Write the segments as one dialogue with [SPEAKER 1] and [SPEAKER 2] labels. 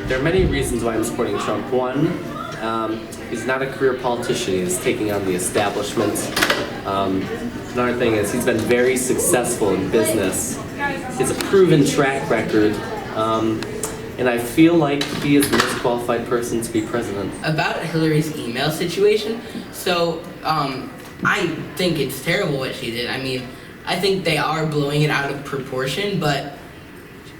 [SPEAKER 1] There are many reasons why I'm supporting Trump. One, he's not a career politician. He's taking on the establishment. Another thing is he's been very successful in business. He has a proven track record. And I feel like he is the most qualified person to be president.
[SPEAKER 2] About Hillary's email situation, so I think it's terrible what she did. I mean, I think they are blowing it out of proportion, but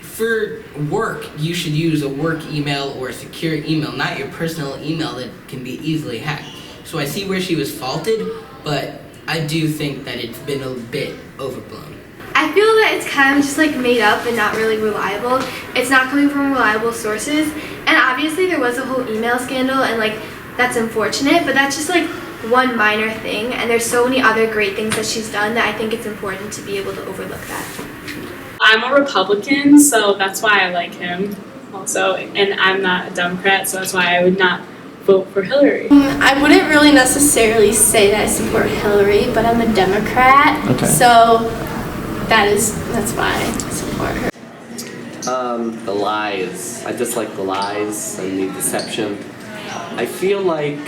[SPEAKER 2] for work, you should use a work email or a secure email, not your personal email that can be easily hacked. So I see where she was faulted, but I do think that it's been a bit overblown.
[SPEAKER 3] I feel that it's kind of just like made up and not really reliable. It's not coming from reliable sources. And obviously there was a whole email scandal and like that's unfortunate, but that's just like one minor thing. And there's so many other great things that she's done that I think it's important to be able to overlook that.
[SPEAKER 4] I'm a Republican, so that's why I like him also. And I'm not a Democrat, so that's why I would not vote for Hillary.
[SPEAKER 5] I wouldn't really necessarily say that I support Hillary, but I'm a Democrat.
[SPEAKER 6] Okay.
[SPEAKER 5] So that's why I support her.
[SPEAKER 1] The lies. I dislike the lies and the deception. I feel like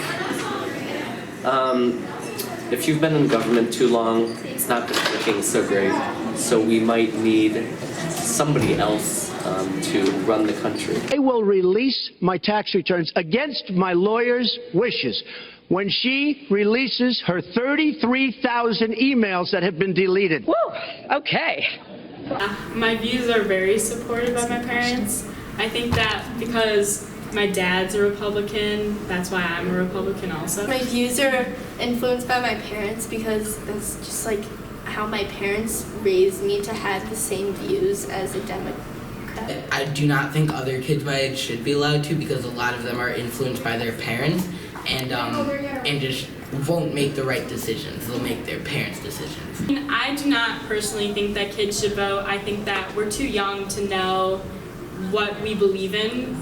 [SPEAKER 1] if you've been in government too long, it's not been looking so great. So we might need somebody else to run the country.
[SPEAKER 7] I will release my tax returns against my lawyer's wishes when she releases her 33,000 emails that have been deleted.
[SPEAKER 8] Woo! Okay.
[SPEAKER 4] My views are very supported by my parents. I think that because my dad's a Republican, that's why I'm a Republican also.
[SPEAKER 5] My views are influenced by my parents because that's just like how my parents raised me to have the same views as a Democrat.
[SPEAKER 2] I do not think other kids my age should be allowed to because a lot of them are influenced by their parents and just won't make the right decisions. They'll make their parents' decisions.
[SPEAKER 4] I do not personally think that kids should vote. I think that we're too young to know what we believe in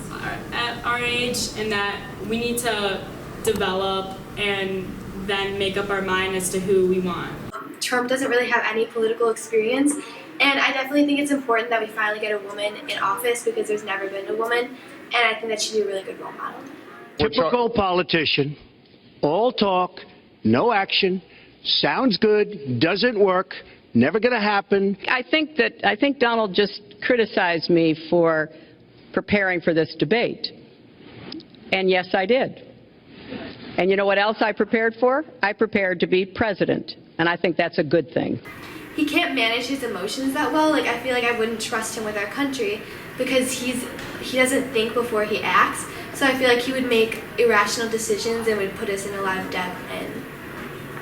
[SPEAKER 4] at our age, and that we need to develop and then make up our mind as to who we want.
[SPEAKER 3] Trump doesn't really have any political experience, and I definitely think it's important that we finally get a woman in office because there's never been a woman, and I think that she'd be a really good role model.
[SPEAKER 7] Typical politician, all talk, no action, sounds good, doesn't work, never going to happen.
[SPEAKER 8] I think Donald just criticized me for preparing for this debate. And yes, I did. And you know what else I prepared for? I prepared to be president. And I think that's a good thing.
[SPEAKER 3] He can't manage his emotions that well. Like, I feel like I wouldn't trust him with our country because he doesn't think before he acts. So I feel like he would make irrational decisions and would put us in a lot of debt, and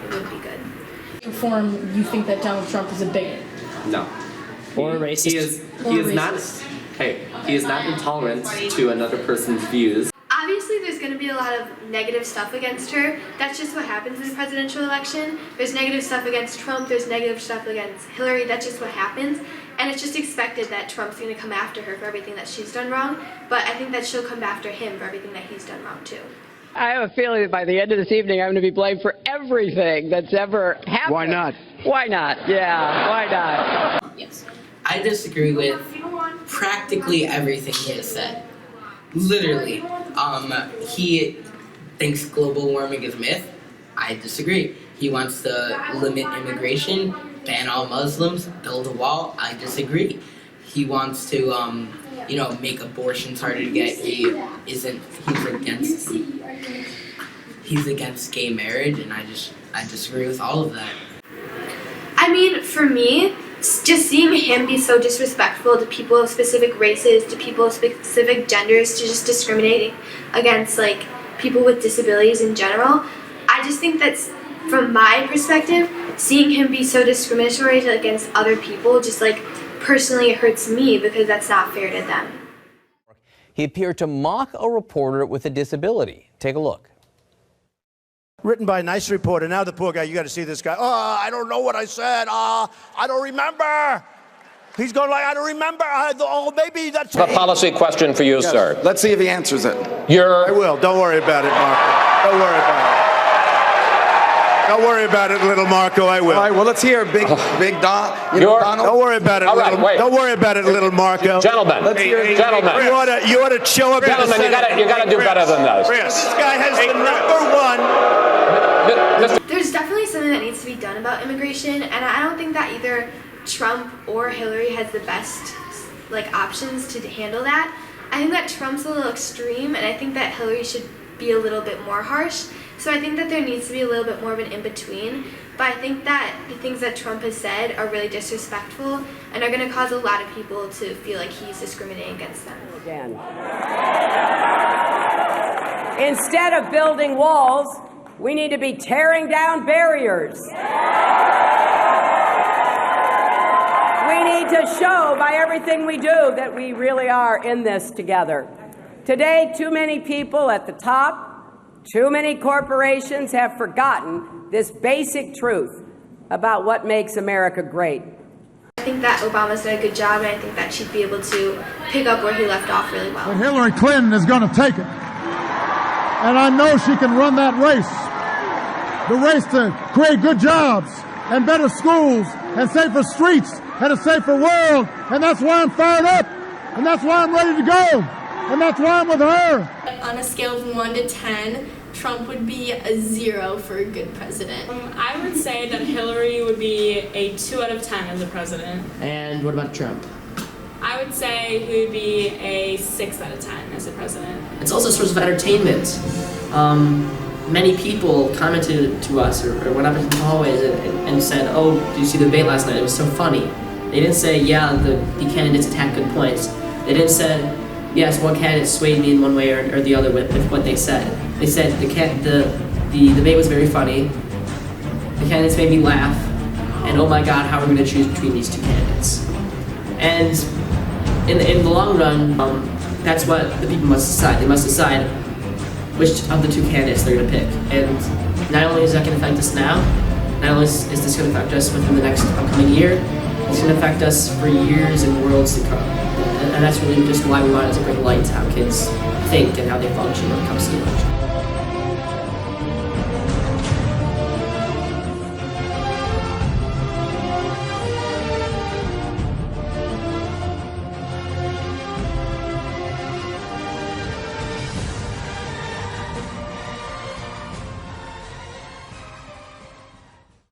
[SPEAKER 3] it wouldn't be good.
[SPEAKER 9] Reform, you think that Donald Trump is a bigot?
[SPEAKER 1] No.
[SPEAKER 8] Or a racist.
[SPEAKER 1] He is not intolerant to another person's views.
[SPEAKER 3] Obviously, there's going to be a lot of negative stuff against her. That's just what happens in a presidential election. There's negative stuff against Trump. There's negative stuff against Hillary. That's just what happens. And it's just expected that Trump's going to come after her for everything that she's done wrong. But I think that she'll come after him for everything that he's done wrong, too.
[SPEAKER 8] I have a feeling that by the end of this evening, I'm going to be blamed for everything that's ever happened.
[SPEAKER 7] Why not?
[SPEAKER 8] Why not? Yeah, why not?
[SPEAKER 2] Yes. I disagree with practically everything he has said. Literally. He thinks global warming is a myth. I disagree. He wants to limit immigration, ban all Muslims, build a wall. I disagree. He wants to, make abortions harder to get. He's against gay marriage, and I disagree with all of that.
[SPEAKER 3] I mean, for me, just seeing him be so disrespectful to people of specific races, to people of specific genders, to just discriminating against, like, people with disabilities in general, I just think that's, from my perspective, seeing him be so discriminatory against other people, just, like, personally it hurts me because that's not fair to them.
[SPEAKER 10] He appeared to mock a reporter with a disability. Take a look.
[SPEAKER 11] Written by a nice reporter. Now the poor guy, you got to see this guy. Oh, I don't know what I said. I don't remember. He's going like, I don't remember. Maybe that's
[SPEAKER 12] a policy question for you, yes, sir.
[SPEAKER 6] Let's see if he answers it.
[SPEAKER 11] I will. Don't worry about it, Mark. Don't worry about it. Don't worry about it, little Marco. I will.
[SPEAKER 6] All right, well, let's hear Big Don. Donald.
[SPEAKER 11] Don't worry about it,
[SPEAKER 12] All right, wait.
[SPEAKER 11] Don't worry about it, little Marco.
[SPEAKER 12] Gentlemen, gentlemen.
[SPEAKER 11] You ought to chill a bit.
[SPEAKER 12] Gentlemen, you gotta do better than this.
[SPEAKER 11] This guy has the number one.
[SPEAKER 3] There's definitely something that needs to be done about immigration, and I don't think that either Trump or Hillary has the best options to handle that. I think that Trump's a little extreme, and I think that Hillary should be a little bit more harsh. So I think that there needs to be a little bit more of an in-between. But I think that the things that Trump has said are really disrespectful and are going to cause a lot of people to feel like he's discriminating against them.
[SPEAKER 13] Again. Instead of building walls, we need to be tearing down barriers. We need to show by everything we do that we really are in this together. Today, too many people at the top, too many corporations have forgotten this basic truth about what makes America great.
[SPEAKER 3] I think that Obama's done a good job, and I think that she'd be able to pick up where he left off really well.
[SPEAKER 14] But Hillary Clinton is going to take it. And I know she can run that race. The race to create good jobs and better schools and safer streets and a safer world. And that's why I'm fired up. And that's why I'm ready to go. And that's why I'm with her.
[SPEAKER 5] On a scale of 1 to 10, Trump would be a 0 for a good president.
[SPEAKER 4] I would say that Hillary would be a 2 out of 10 as a president.
[SPEAKER 2] And what about Trump?
[SPEAKER 4] I would say he would be a 6 out of 10 as a president.
[SPEAKER 15] It's also a source of entertainment. Many people commented to us or went up into the hallways and said, "Oh, did you see the debate last night? It was so funny." They didn't say, "Yeah, the candidates attacked good points." They didn't say, "Yes, one candidate swayed me in one way or the other with what they said." They said the debate was very funny. The candidates made me laugh, and oh my God, how are we going to choose between these two candidates? And in the long run, that's what the people must decide. They must decide which of the two candidates they're going to pick. And not only is that going to affect us now, not only is this going to affect us within the next upcoming year, it's going to affect us for years and worlds to come. And that's really just why we wanted to bring light to how kids think and how they function when it comes to the election.